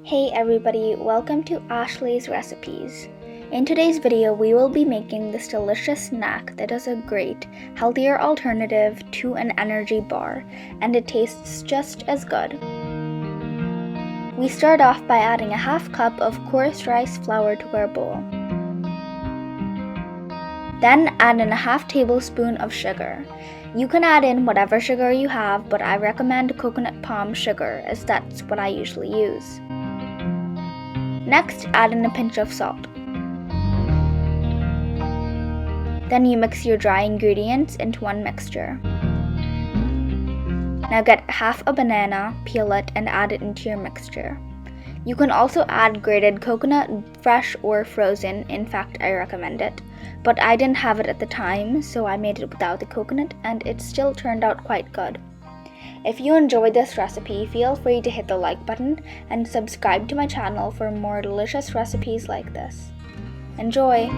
Hey everybody, welcome to Ashley's Recipes. In today's video, we will be making this delicious snack that is a great, healthier alternative to an energy bar, and it tastes just as good. We start off by adding a half cup of coarse rice flour to our bowl. Then add in a half tablespoon of sugar. You can add in whatever sugar you have, but I recommend coconut palm sugar as that's what I usually use. Next, add in a pinch of salt. Then you mix your dry ingredients into one mixture. Now get half a banana, peel it, and add it into your mixture. You can also add grated coconut, fresh or frozen. In fact, I recommend it. But I didn't have it at the time, so I made it without the coconut, and it still turned out quite good. If you enjoyed this recipe, feel free to hit the like button and subscribe to my channel for more delicious recipes like this. Enjoy!